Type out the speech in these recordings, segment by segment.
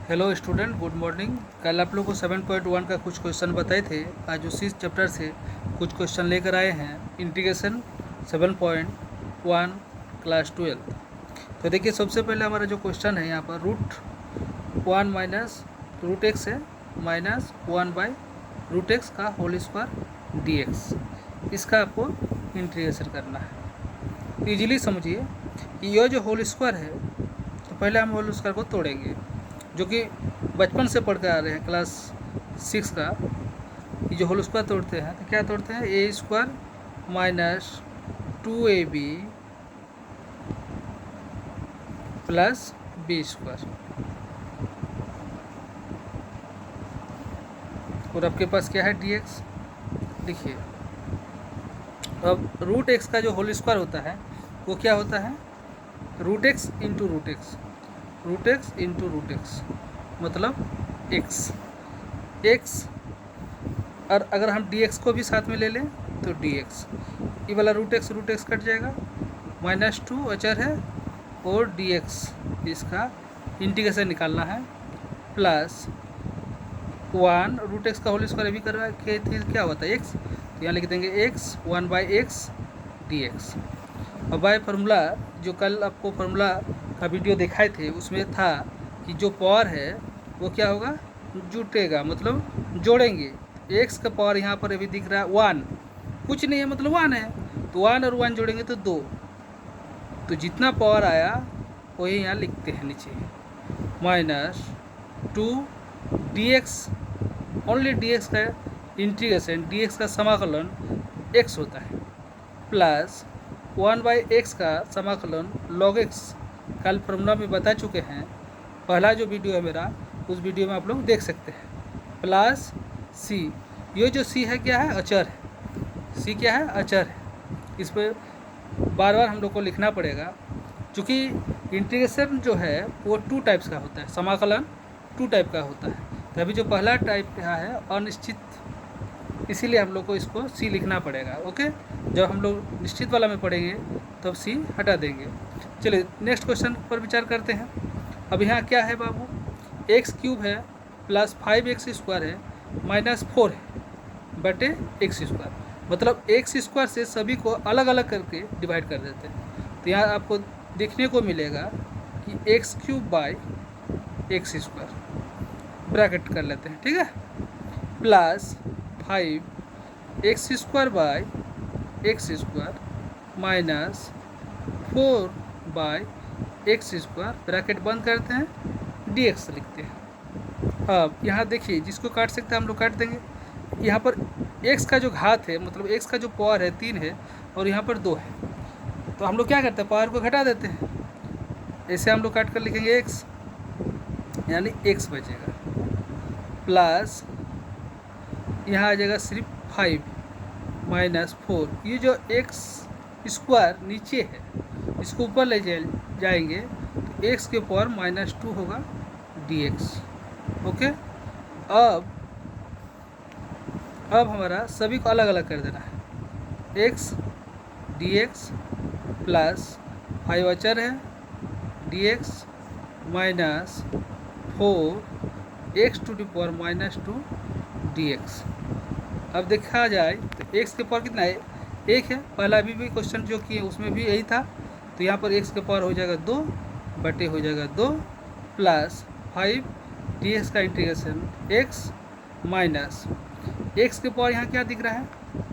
Hello student, good morning. कल आप लोग को 7.1 का कुछ क्वेश्चन बताए थे। आज उसी चैप्टर से कुछ क्वेश्चन लेकर आए हैं। Integration 7.1 class 12। तो देखिए, सबसे पहले हमारा जो क्वेश्चन है यहाँ पर √1 माइनस रूट एक्स है माइनस 1/√x का होल स्क्वायर dx। इसका आपको इंटीग्रेशन करना है। इजीली समझिए कि यह जो होल स्क्वायर है, तो पहले हम होल स्क्वायर को तोड़ेंगे, जो कि बचपन से पढ़ के आ रहे हैं क्लास 6 का। ये जो होल स्क्वायर तोड़ते हैं तो क्या तोड़ते हैं, A square minus 2ab plus B square. और आपके पास क्या है, dx। देखिए, अब रूट एक्स का जो होल स्क्वायर होता है वो क्या होता है, root X into root X, root X into root X मतलब एक्स एक्स। और अगर हम dx को भी साथ में ले लें तो dx, ये वाला रूट एक्स कट जाएगा, -2 अचर है, और dx इसका इंटीग्रेशन निकालना है, प्लस 1 रूट एक्स का होल स्क्वायर भी करवा के क्या होता है x, तो यहाँ लिख देंगे x 1/x dx। और बाय फार्मूला, जो कल आपको फार्मूला का वीडियो दिखाए थे उसमें था कि जो पावर है वो क्या होगा, जुटेगा, मतलब जोड़ेंगे। एक्स का पावर यहाँ पर अभी दिख रहा है 1, कुछ नहीं है मतलब 1 है, तो 1 और 1 जोड़ेंगे तो 2। तो जितना पावर आया वही यहाँ लिखते हैं नीचे, -2 dx, ओनली dx का इंटीग्रेशन, dx का समाकलन x होता है, प्लस 1/x का समाकलन log x। कल फॉर्मूला में बता चुके हैं, पहला जो वीडियो है मेरा, उस वीडियो में आप लोग देख सकते हैं, प्लस c। ये जो c है क्या है, अचर है। c क्या है, अचर है। इस पर बार बार हम लोग को लिखना पड़ेगा, क्योंकि इंटीग्रेशन जो है वो 2 टाइप्स का होता है, समाकलन 2 टाइप का होता है। तो अभी जो पहला टाइप का है अनिश्चित, इसीलिए हम लोग को इसको c लिखना पड़ेगा। ओके, जब हम लोग निश्चित वाला में पढ़ेंगे तब c हटा देंगे। चलिए नेक्स्ट क्वेश्चन पर विचार करते हैं। अब यहाँ क्या है बाबू, x³ है प्लस 5x² है माइनस 4 है बटे x², मतलब x² से सभी को अलग अलग करके डिवाइड कर देते हैं। तो यहाँ आपको देखने को मिलेगा कि x³ ब्रैकेट कर लेते हैं, ठीक है, plus 5x² minus 4/x² bracket बंद करते हैं, dx लिखते हैं। अब यहाँ देखिए, जिसको काट सकते हैं हम लोग काट देंगे। यहाँ पर x का जो घात है, मतलब x का जो पावर है 3 है, और यहाँ पर 2 है, तो हम लोग क्या करते हैं, पावर को घटा देते हैं। ऐसे हम लोग काट कर लिखेंगे x, यानी x बचेगा, प्लस यहाँ आ जाएगा सिर्फ 5 माइनस 4। ये जो x² नीचे है इसको ऊपर ले जाएंगे तो x के पावर -2 होगा dx। ओके, अब हमारा सभी को अलग अलग कर देना है, x dx प्लस 5 अचर है dx माइनस 4x⁻² dx। अब देखा जाए तो x के पावर कितना है, 1 है। पहला भी क्वेश्चन जो किए उसमें भी यही था, तो यहाँ पर x के पावर हो जाएगा 2 बटे हो जाएगा 2 प्लस 5 dx का इंटीग्रेशन x माइनस x के पावर यहाँ क्या दिख रहा है,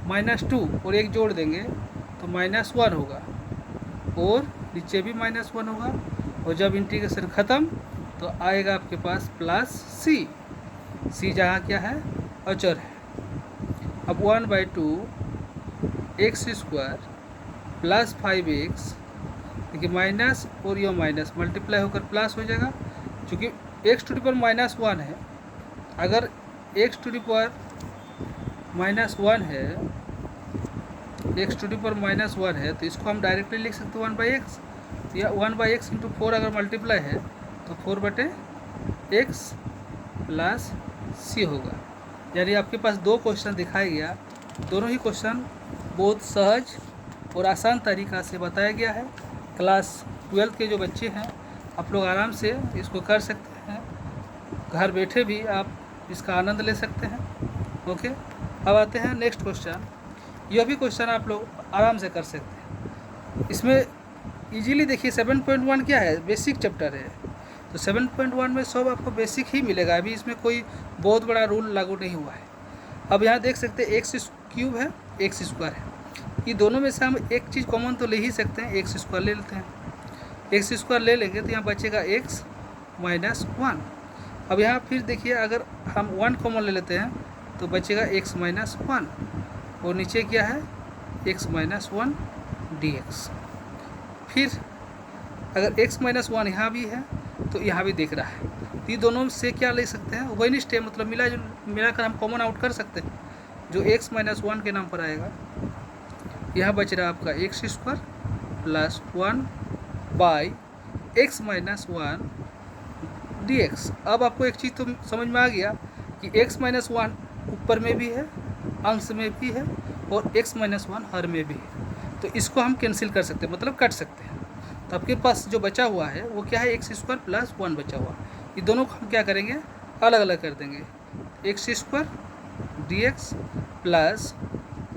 -2, और 1 जोड़ देंगे तो -1 होगा, और नीचे भी -1 होगा, और जब इंटीग्रेशन ख़त्म तो आएगा आपके पास प्लस c जहाँ क्या है, अचर है। अब 1/2 x² प्लस 5x, देखिए माइनस और ये माइनस मल्टीप्लाई होकर प्लस हो जाएगा, क्योंकि x⁻1 है। अगर x⁻1 है, x⁻1 है तो इसको हम डायरेक्टली लिख सकते हैं 1/x, या 1/x इंटू 4 अगर मल्टीप्लाई है तो 4/x प्लस c होगा। यानी आपके पास 2 क्वेश्चन दिखाया गया, दोनों ही क्वेश्चन बहुत सहज और आसान तरीक़ा से बताया गया है। क्लास 12 के जो बच्चे हैं आप लोग आराम से इसको कर सकते हैं। घर बैठे भी आप इसका आनंद ले सकते हैं। ओके, अब आते हैं नेक्स्ट क्वेश्चन। यह भी क्वेश्चन आप लोग आराम से कर सकते हैं। इसमें इजीली देखिए 7.1 क्या है, बेसिक चैप्टर है, तो 7.1 में सब आपको बेसिक ही मिलेगा। अभी इसमें कोई बहुत बड़ा रूल लागू नहीं हुआ है। अब यहाँ देख सकते हैं एक्स क्यूब है, एक्स स्क्वायर है, ये दोनों में से हम एक चीज़ कॉमन तो ले ही सकते हैं, एक्स स्क्वायर ले लेते हैं। एक्स स्क्वायर ले लेंगे तो यहाँ बचेगा एक्स माइनस 1। अब यहाँ फिर देखिए अगर हम 1 कॉमन ले लेते हैं तो बचेगा एक्स माइनस 1, और नीचे क्या है एक्स माइनस 1 डी एक्स। फिर अगर x माइनस 1 यहाँ भी है तो यहाँ भी दिख रहा है, तो ये दोनों से क्या ले सकते हैं, वन स्टेप मतलब मिलाकर हम कॉमन आउट कर सकते हैं, जो x माइनस 1 के नाम पर आएगा। यहाँ बच रहा है आपका x square plus 1 by x minus 1 D x. अब आपको एक चीज़ तो समझ में आ गया कि x माइनस 1 ऊपर में भी है, अंश में भी है, और x माइनस 1 हर में भी है, तो इसको हम कैंसिल कर सकते हैं, मतलब कट सकते हैं। तो आपके पास जो बचा हुआ है वो क्या है, एक्स स्क्वायर प्लस 1 बचा हुआ। ये दोनों को हम क्या करेंगे, अलग अलग कर देंगे। X square D x plus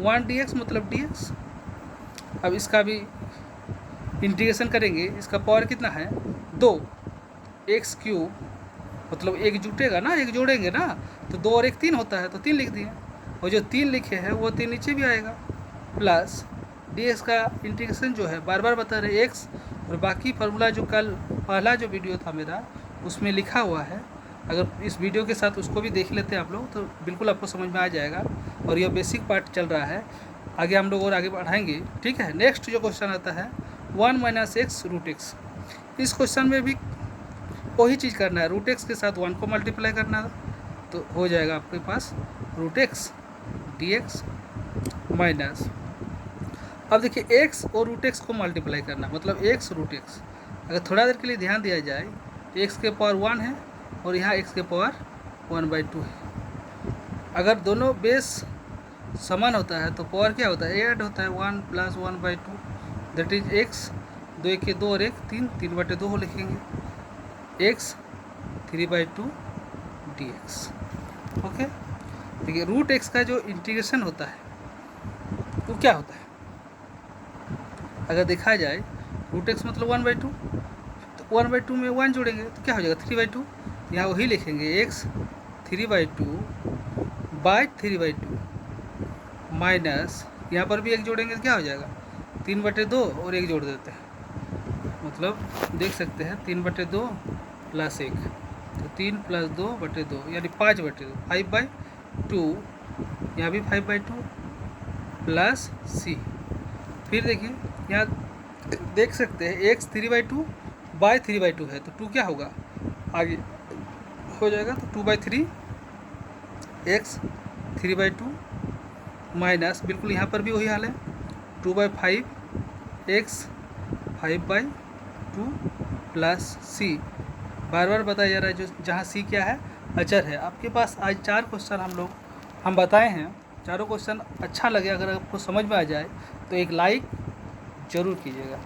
1 D x मतलब डी एक्स। अब इसका भी इंटीग्रेशन करेंगे, इसका पावर कितना है 2, एक्स क्यूब मतलब एक जुटेगा ना, एक जोड़ेंगे ना, तो 2 और 1 3 होता है, तो 3 लिख दिए, और जो 3 लिखे हैं वो 3 नीचे भी आएगा, प्लस डी एक्स का इंटीग्रेशन जो है बार बार बता रहे एक्स, और बाकी फार्मूला जो कल पहला जो वीडियो था मेरा उसमें लिखा हुआ है, अगर इस वीडियो के साथ उसको भी देख लेते हैं आप लोग तो बिल्कुल आपको समझ में आ जाएगा। और यह बेसिक पार्ट चल रहा है, आगे हम लोग और आगे बढ़ाएंगे, ठीक है। नेक्स्ट जो क्वेश्चन आता है 1 माइनस एक्स रूट एक्स। इस क्वेश्चन में भी वही चीज़ करना है, रूट एक्स के साथ 1 को मल्टीप्लाई करना है, तो हो जाएगा आपके पास root X D X minus, अब देखिए x और रूट एक्स को मल्टीप्लाई करना, मतलब x रूट एक्स। अगर थोड़ा देर के लिए ध्यान दिया जाए तो x के पावर 1 है और यहाँ x के पावर 1/2 है। अगर दोनों बेस समान होता है तो पावर क्या होता है, ऐड होता है, 1 प्लस 1/2 दैट इज x, 2 1 के 2 और 1 3, 3/2 लिखेंगे, x 3/2 dx। ओके, देखिए रूट एक्स का जो इंटीग्रेशन होता है वो क्या होता है, अगर देखा जाए रूट एक्स मतलब 1/2, तो 1/2 में 1 जोड़ेंगे तो क्या हो जाएगा 3/2, यहाँ वही लिखेंगे x 3/2 बाई 3/2 माइनस, यहाँ पर भी 1 जोड़ेंगे तो क्या हो जाएगा 3/2 और 1 जोड़ देते हैं, मतलब देख सकते हैं 3/2 प्लस 1, तो 3 प्लस 2/2 यानी 5/2, 5/2, यहाँ भी 5/2 प्लस c। फिर देखिए यहाँ देख सकते हैं x 3/2 बाई 3/2 है, तो 2 क्या होगा आगे हो जाएगा, तो 2/3 x 3/2 माइनस, बिल्कुल यहाँ पर भी वही हाल है, 2/5 x 5/2 प्लस c। बार बार बताया जा रहा है, जो जहाँ c क्या है अचर है। आपके पास आज 4 क्वेश्चन हम बताए हैं, चारों क्वेश्चन अच्छा लगे, अगर आपको समझ में आ जाए तो एक लाइक ज़रूर कीजिएगा।